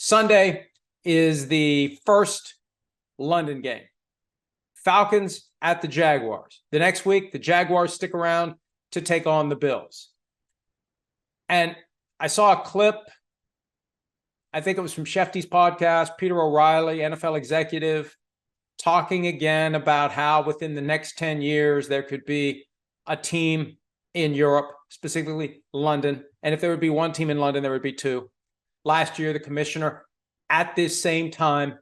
Sunday is the first London game. Falcons at the Jaguars. The next week, the Jaguars stick around to take on the Bills. And I saw a clip, I think it was from Shefty's podcast, Peter O'Reilly, NFL executive, talking again about how within the next 10 years, there could be a team in Europe, specifically London. And if there would be one team in London, there would be two. Last year, the commissioner, at this same time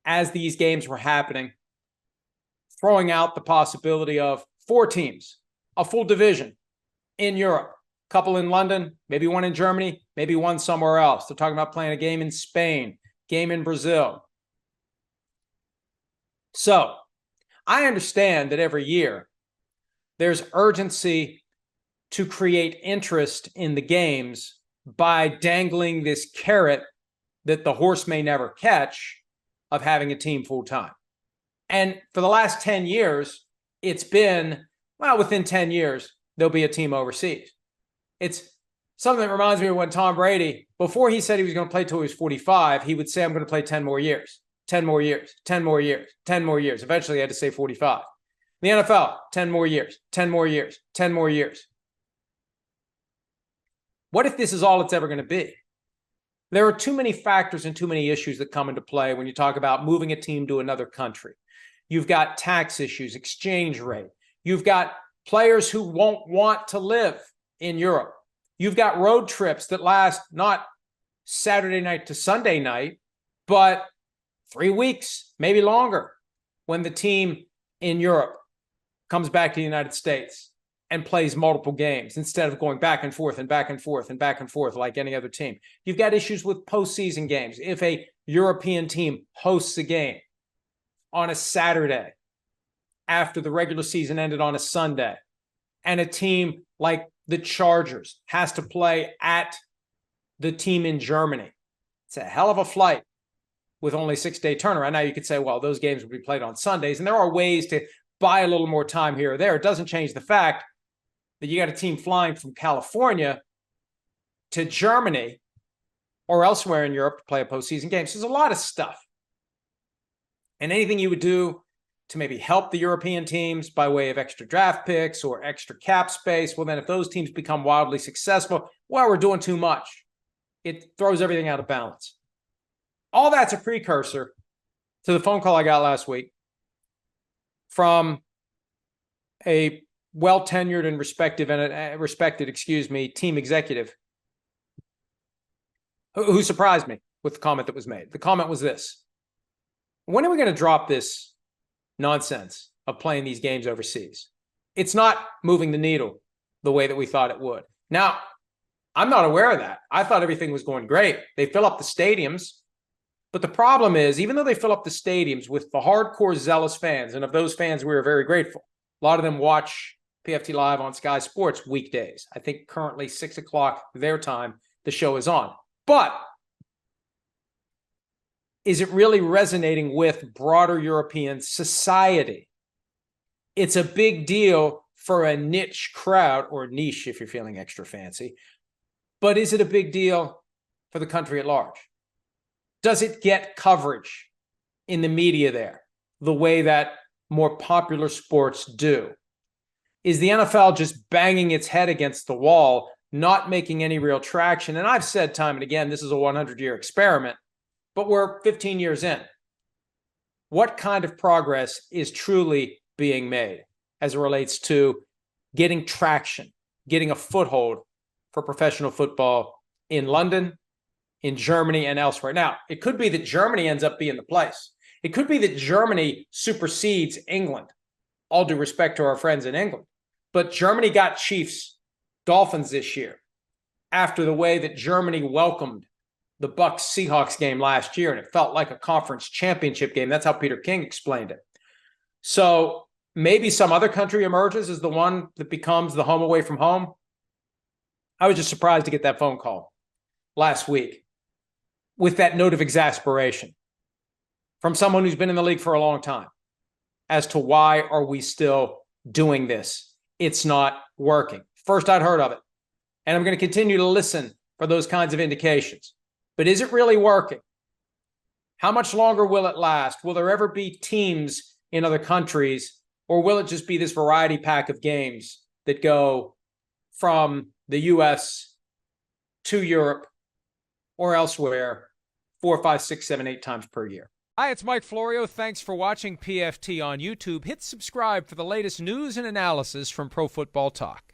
as these games were happening, throwing out the possibility of 4 teams, a full division in Europe, a couple in London, maybe one in Germany, maybe one somewhere else. They're talking about playing a game in Spain, game in Brazil. So I understand that every year there's urgency to create interest in the games by dangling this carrot that the horse may never catch of having a team full time. And for the last 10 years, it's been, well, within 10 years, there'll be a team overseas. It's something that reminds me of when Tom Brady, before he said he was going to play till he was 45, he would say, I'm going to play 10 more years, 10 more years, 10 more years, 10 more years. Eventually, he had to say 45. The NFL, 10 more years, 10 more years, 10 more years. What if this is all it's ever going to be? There are too many factors and too many issues that come into play when you talk about moving a team to another country. You've got tax issues, exchange rate. You've got players who won't want to live in Europe. You've got road trips that last not Saturday night to Sunday night, but 3 weeks, maybe longer, when the team in Europe comes back to the United States and plays multiple games instead of going back and forth and back and forth and back and forth like any other team. You've got issues with postseason games. If a European team hosts a game on a Saturday after the regular season ended on a Sunday, and a team like the Chargers has to play at the team in Germany, it's a hell of a flight with only 6-day turnaround. Now you could say, well, those games will be played on Sundays, and there are ways to buy a little more time here or there. It doesn't change the fact that you got a team flying from California to Germany or elsewhere in Europe to play a postseason game. So there's a lot of stuff. And anything you would do to maybe help the European teams by way of extra draft picks or extra cap space, well, then if those teams become wildly successful, well, we're doing too much. It throws everything out of balance. All that's a precursor to the phone call I got last week from a well-tenured and respected team executive who surprised me with the comment that was made. The comment was this: when are we going to drop this nonsense of playing these games overseas? It's not moving the needle the way that we thought it would. Now, I'm not aware of that. I thought everything was going great. They fill up the stadiums. But the problem is, even though they fill up the stadiums with the hardcore zealous fans, and of those fans, we are very grateful. A lot of them watch PFT Live on Sky Sports weekdays. I think currently 6 o'clock their time, the show is on. But is it really resonating with broader European society? It's a big deal for a niche crowd, or niche if you're feeling extra fancy. But is it a big deal for the country at large? Does it get coverage in the media there the way that more popular sports do? Is the NFL just banging its head against the wall, not making any real traction? And I've said time and again, this is a 100-year experiment, but we're 15 years in. What kind of progress is truly being made as it relates to getting traction, getting a foothold for professional football in London, in Germany, and elsewhere? Now, it could be that Germany ends up being the place. It could be that Germany supersedes England. All due respect to our friends in England. But Germany got Chiefs Dolphins this year after the way that Germany welcomed the Bucs Seahawks game last year, and it felt like a conference championship game. That's how Peter King explained it. So maybe some other country emerges as the one that becomes the home away from home. I was just surprised to get that phone call last week with that note of exasperation from someone who's been in the league for a long time as to why are we still doing this? It's not working. First I'd heard of it. And I'm going to continue to listen for those kinds of indications. But is it really working? How much longer will it last? Will there ever be teams in other countries, or will it just be this variety pack of games that go from the US to Europe or elsewhere 4, 5, 6, 7, 8 times per year? Hi, it's Mike Florio. Thanks for watching PFT on YouTube. Hit subscribe for the latest news and analysis from Pro Football Talk.